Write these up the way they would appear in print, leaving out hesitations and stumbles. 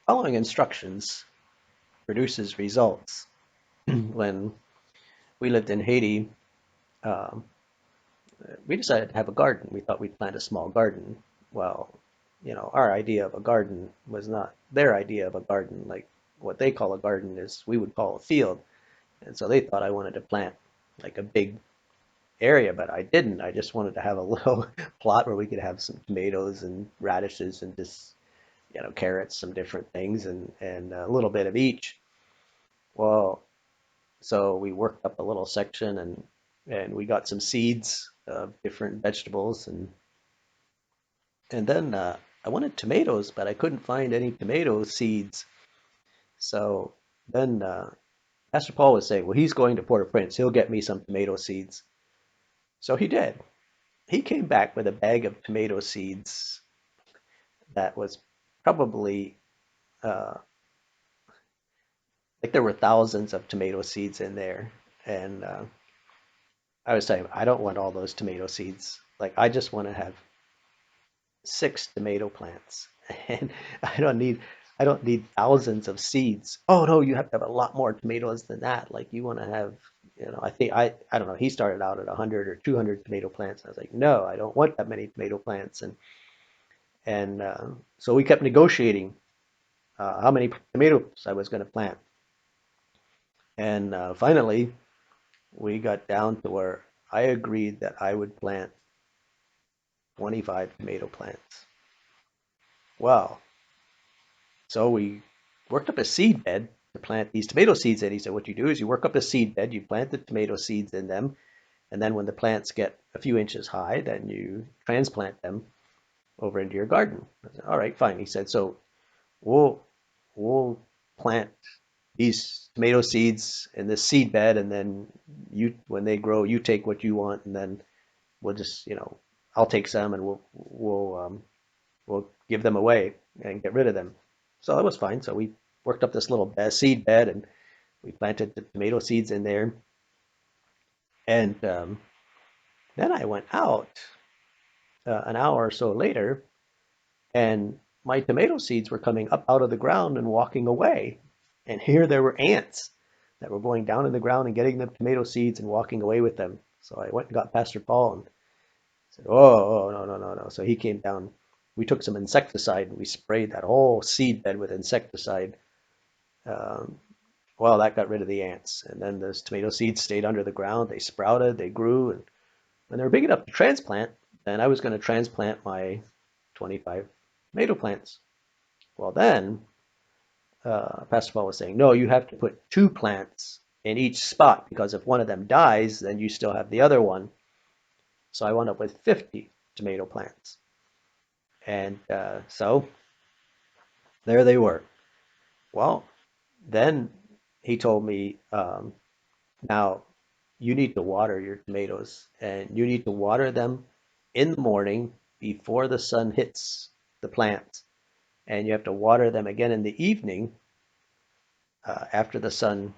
Following instructions produces results. When we lived in Haiti, um, we decided to have a garden. We thought we'd plant a small garden. Well, our idea of a garden was not their idea of a garden. Like what they call a garden is we would call a field. And so they thought I wanted to plant like a big area, but I didn't. I just wanted to have a little plot where we could have some tomatoes and radishes and just, carrots, some different things and a little bit of each. Well, so we worked up a little section and we got some seeds of different vegetables and then I wanted tomatoes, but I couldn't find any tomato seeds. So then Pastor Paul was saying, well, he's going to Port-au-Prince. He'll get me some tomato seeds. So he did. He came back with a bag of tomato seeds that was probably uh, like there were thousands of tomato seeds in there. And I was saying, I don't want all those tomato seeds. Like, I just want to have 6 tomato plants. And I don't need thousands of seeds. Oh no, you have to have a lot more tomatoes than that. Like you want to have, I think I don't know, he started out at 100 or 200 tomato plants. I was like, no, I don't want that many tomato plants. And so we kept negotiating how many tomatoes I was going to plant. And finally, we got down to where I agreed that I would plant 25 tomato plants. Well, so we worked up a seed bed to plant these tomato seeds in. He said, what you do is you work up a seed bed, you plant the tomato seeds in them, and then when the plants get a few inches high, then you transplant them over into your garden. I said, all right, fine. He said, so we'll we'll plant these tomato seeds in this seed bed, and then when they grow, you take what you want, and then we'll just, I'll take some, and we'll give them away and get rid of them. So that was fine. So we worked up this little seed bed, and we planted the tomato seeds in there. And then I went out an hour or so later, and my tomato seeds were coming up out of the ground and walking away. And here there were ants that were going down in the ground and getting the tomato seeds and walking away with them. So I went and got Pastor Paul and said, "Oh, no, no, no, no." So he came down. We took some insecticide and we sprayed that whole seed bed with insecticide. Um, well, that got rid of the ants. And then those tomato seeds stayed under the ground. They sprouted, they grew, and when they were big enough to transplant, then I was going to transplant my 25 tomato plants. Well, then Pastor Paul was saying, no, you have to put 2 plants in each spot because if one of them dies, then you still have the other one. So I wound up with 50 tomato plants. And so there they were. Well, then he told me, now you need to water your tomatoes and you need to water them in the morning before the sun hits the plants. And you have to water them again in the evening after the sun,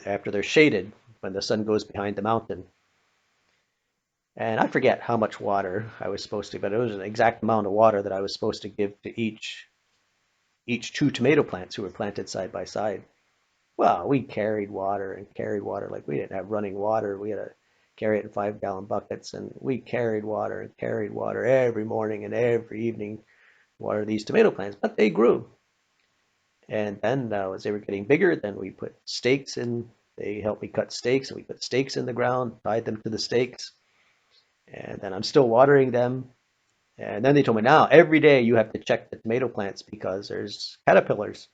after they're shaded, when the sun goes behind the mountain. And I forget how much water I was supposed to, but it was an exact amount of water that I was supposed to give to each 2 tomato plants who were planted side by side. Well, we carried water and carried water like we didn't have running water. We had to carry it in 5-gallon buckets, and we carried water and carried water every morning and every evening. Water these tomato plants, but they grew. And then as they were getting bigger, then we put stakes in. They helped me cut stakes, and we put stakes in the ground, tied them to the stakes, and then I'm still watering them. And then they told me now every day you have to check the tomato plants because there's caterpillars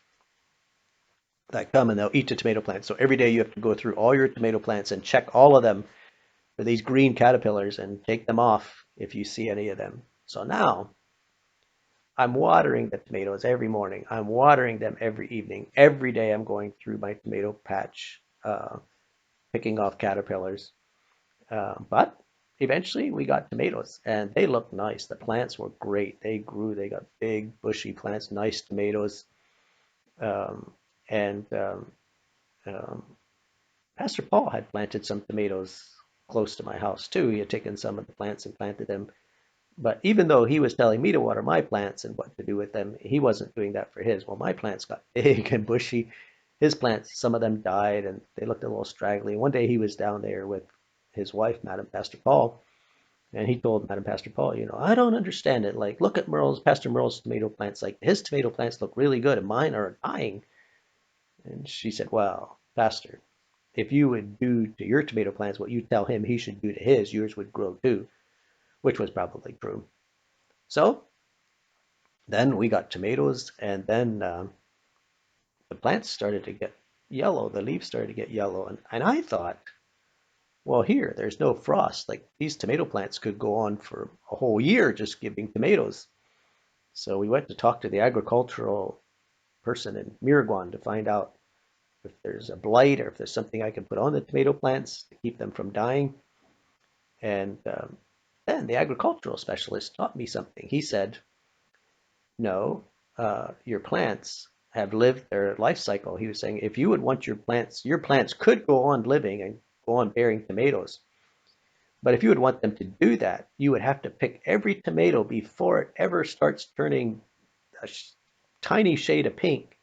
that come and they'll eat the tomato plants. So every day you have to go through all your tomato plants and check all of them for these green caterpillars and take them off if you see any of them. So now I'm watering the tomatoes every morning. I'm watering them every evening. Every day I'm going through my tomato patch, picking off caterpillars. But eventually we got tomatoes and they looked nice. The plants were great. They grew, they got big, bushy plants, nice tomatoes. Um, and um, Pastor Paul had planted some tomatoes close to my house too. He had taken some of the plants and planted them But even though he was telling me to water my plants and what to do with them, he wasn't doing that for his. Well, my plants got big and bushy. His plants, some of them died and they looked a little straggly. One day he was down there with his wife, Madam Pastor Paul, and he told Madam Pastor Paul, I don't understand it. Like, look at Pastor Merle's tomato plants. Like, his tomato plants look really good and mine are dying. And she said, well, Pastor, if you would do to your tomato plants what you tell him he should do to his, yours would grow too, which was probably true. So then we got tomatoes, and then the plants started to get yellow. The leaves started to get yellow, and I thought, well, here, there's no frost. Like these tomato plants could go on for a whole year just giving tomatoes. So we went to talk to the agricultural person in Miragwan to find out if there's a blight or if there's something I can put on the tomato plants to keep them from dying. And then the agricultural specialist taught me something. He said, no, your plants have lived their life cycle. He was saying if you would want your plants could go on living and go on bearing tomatoes. But if you would want them to do that, you would have to pick every tomato before it ever starts turning a tiny shade of pink.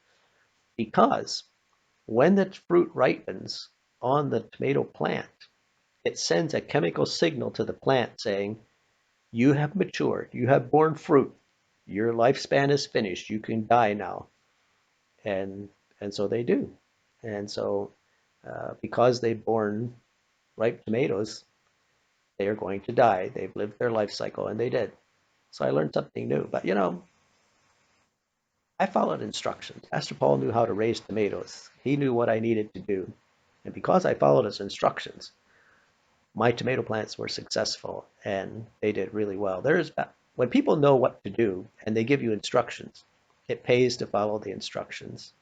Because when the fruit ripens on the tomato plant, it sends a chemical signal to the plant saying, you have matured, you have borne fruit, your lifespan is finished, you can die now. And and so they do. And so because they've borne ripe tomatoes, they are going to die. They've lived their life cycle, and they did. So I learned something new. But I followed instructions. Pastor Paul knew how to raise tomatoes. He knew what I needed to do. And because I followed his instructions, my tomato plants were successful and they did really well. When people know what to do and they give you instructions, it pays to follow the instructions.